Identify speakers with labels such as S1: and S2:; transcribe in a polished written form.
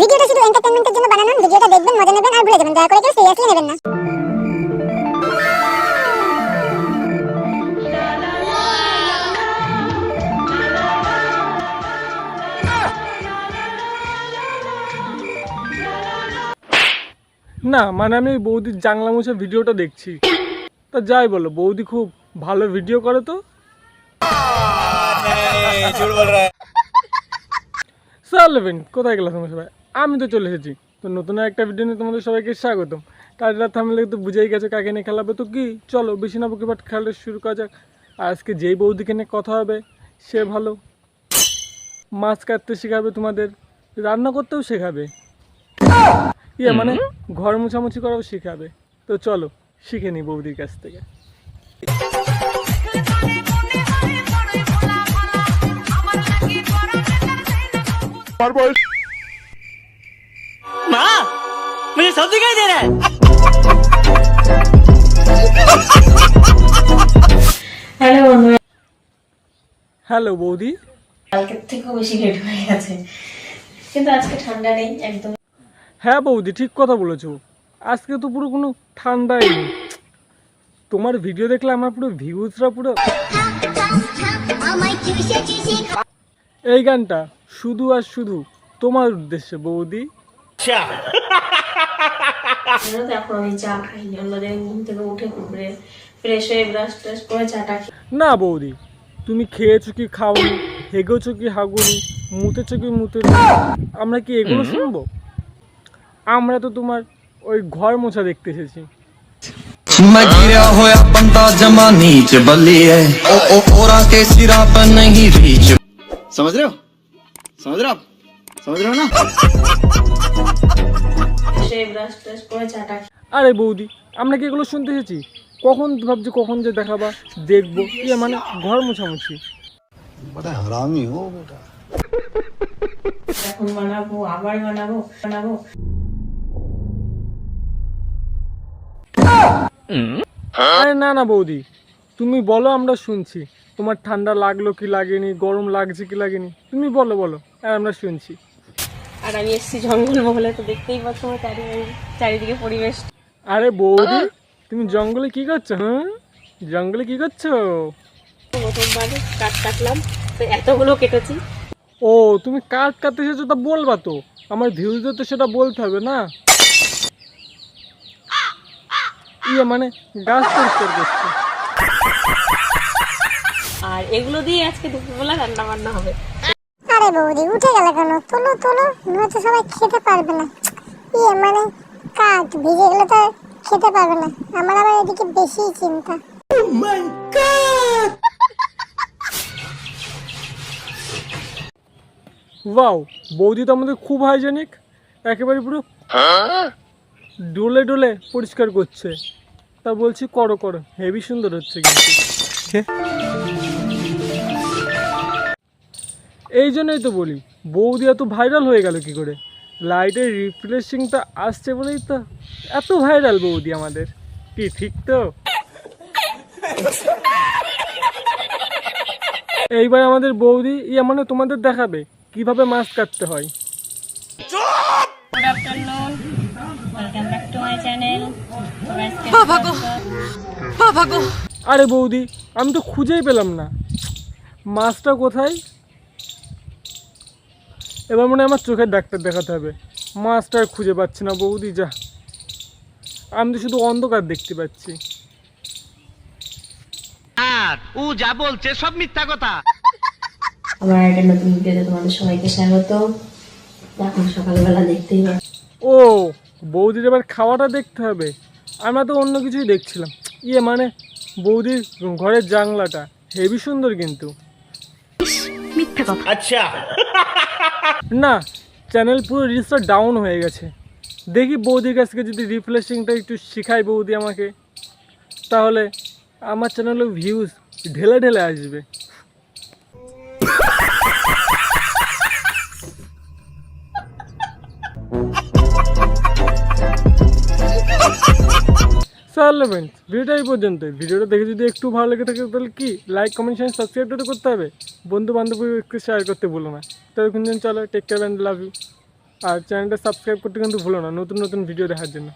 S1: ভিডিওটা শুধু এন্টারটেইনমেন্টের জন্য বানানো। ভিডিওটা দেখবেন, মজা নেবেন আর ভুলে যাবেন। দয়া করে কেউ সিরিয়াসলি নেবেন না।
S2: না মানে আমি বৌদির জানলা মুছে ভিডিওটা দেখছি, তা যাই বলো বৌদি খুব ভালো ভিডিও করে তো। চলবেন কোথায় গেলাম তোমরা সবাই, আমি তো চলে এসেছি। তো নতুন একটা ভিডিও নিয়ে তোমাদের সবাইকে স্বাগতম। টাইটেল থাম্বনেল তো বুঝেই গেছে কাকে নিয়ে খেলাবে, তো কি চলো বেশি না বকে বাট খেলা শুরু করা যাক। আজকে যেই বৌদিকে নিয়ে কথা হবে সে ভালো মাছ কাটতে শেখাবে, তোমাদের রান্না করতেও শেখাবে, মানে ঘর মোছামুছি করাও শেখাবে। তো চলো শিখে নিই বৌদির কাছ থেকে।
S3: माँ, मुझे सब दिखाई दे रहा है।
S4: হ্যালো বন্ধুরা,
S2: হ্যালো বৌদি।
S4: কালকের থেকেও বেশি লেট হয়ে গেছে, কিন্তু আজকে ঠান্ডা নেই একদম।
S2: হ্যাঁ বৌদি ঠিক কথা বলেছো, আজকে তো পুরো কোনো ঠান্ডাই নেই। তোমার ভিডিও দেখলে আমার পুরো ভিউজরা পুরো। এই গানটা শুধু আর শুধু তোমার উদ্দেশ্যে বৌদি।
S4: জানো তো, এখন আমি চা খাইনি, অন্যদিন ঘুম থেকে উঠে ফ্রেশ হয়ে ব্রাশ ট্রাশ করে চাটা খাই।
S2: না বৌদি, তুমি খেয়েছো কি খাওনি, হেগেছো কি হাগুনি, মুতেছো কি মুতেছো, আমরা কি এগুলো শুনবো? আমরা তো তোমার ওই ঘর মোছা দেখতে এসেছি।
S5: मैं गिरा होया बंदा जमा नीच बलिए ओ ओरा के सिरा पर नहीं रीच। समझ रहे हो ना?
S4: ফ্রেশ হয়ে ব্রাশ ট্রাশ করে চাটা খাই।
S2: আরে বৌদি আমরা কি এগুলো শুনতে এসেছি? কখন ভাবছি কখন যে দেখাবা দেখবো, মানে ঘর মোছামুছি।
S5: बड़ा हरामी हो बेटा।
S4: এখন বানাবো, আবার বানাবো।
S2: আরে না না বৌদি, তুমি বলো আমরা শুনছি। তোমার ঠান্ডা লাগলো কি লাগেনি, গরম লাগছে কি লাগেনি, তুমি বলো আর আমরা শুনছি।
S4: আর আমি এসেছি জঙ্গল মহলে, তো দেখতেই পাচ্ছ আমার চারিদিকে পরিবেশ।
S2: আরে বৌদি তুমি জঙ্গলে কি করছো? জঙ্গলে কি করছো?
S4: প্রথমবার কাঠ কাটলাম, তো এতগুলো কেটেছি।
S2: ও তুমি কাঠ কাটতে এসেছো, তা বলবা তো, আমার ভিউজে তো সেটা বলতে হবে না। মানে গাছ পরিষ্কার করছে।
S4: আর এগুলো দিয়ে আজকে দুপুরবেলা রান্না বান্না হবে।
S1: আরে বৌদি উঠে গেল কেন? তোলো তোলো, নয়তো সবাই খেতে পারবে না। মানে কাঠ ভিজে গেলে তো খেতে পারবে না। আমার আবার এদিকে বেশি চিন্তা।
S2: ওয়াও, বৌদি তো আমাদের খুব হাইজেনিক, একেবারে পুরো ডোলে ডোলে পরিষ্কার করছে। তা বলছি করো হেভি সুন্দর হচ্ছে কিন্তু। এই জন্যই তো বলি বৌদি এত ভাইরাল হয়ে গেল কি করে, লাইটের রিফ্রেশিংটা আসছে বলেই তো এত ভাইরাল বৌদি আমাদের। কি ঠিক তো? এইবার আমাদের বৌদি মানে তোমাদের দেখাবে কিভাবে মাছ কাটতে হয়।
S4: Good afternoon, welcome back to my channel.
S2: আরে বৌদি আমি তো খুঁজেই পেলাম না মাছটা কোথায়। এবার মনে হয় আমার চোখের ডাক্তার দেখাতে হবে, মাছটা আর খুঁজে পাচ্ছি না বৌদি। যা, আমি তো শুধু অন্ধকার দেখতে পাচ্ছি।
S3: ও যা বলছে সব মিথ্যা কথা।
S4: আমার একটা নতুন ভিডিওতে তোমাদের সবাইকে স্বাগত। এখন সকালবেলা দেখতেই পাচ্ছ।
S2: ও বৌদির এবার খাওয়াটা দেখতে হবে, আমরা তো অন্য কিছুই দেখছিলাম। মানে বৌদির ঘরের জানলাটা হেভি সুন্দর কিন্তু।
S3: মিথ্যা কথা। আচ্ছা
S2: না, চ্যানেল পুরো রিচটা ডাউন হয়ে গেছে। দেখি বৌদির কাছ থেকে যদি রিফ্রেশিংটা একটু শেখায় বৌদি আমাকে, তাহলে আমার চ্যানেলে ভিউজ ঢেলে ঢেলে আসবে। চলো ফ্রেন্ডস, ভিডিওটা এই পর্যন্ত। ভিডিওটা দেখে যদি একটু ভালো লেগে থাকে তাহলে কি লাইক কমেন্ট শেয়ার সাবস্ক্রাইবটা তো করতে হবে, বন্ধু বান্ধবীকে শেয়ার করতে ভুলো না। ততক্ষণ চলো, take care and love you. আর চ্যানেলটা সাবস্ক্রাইব করতে কিন্তু ভুলো না নতুন নতুন ভিডিও দেখার জন্য।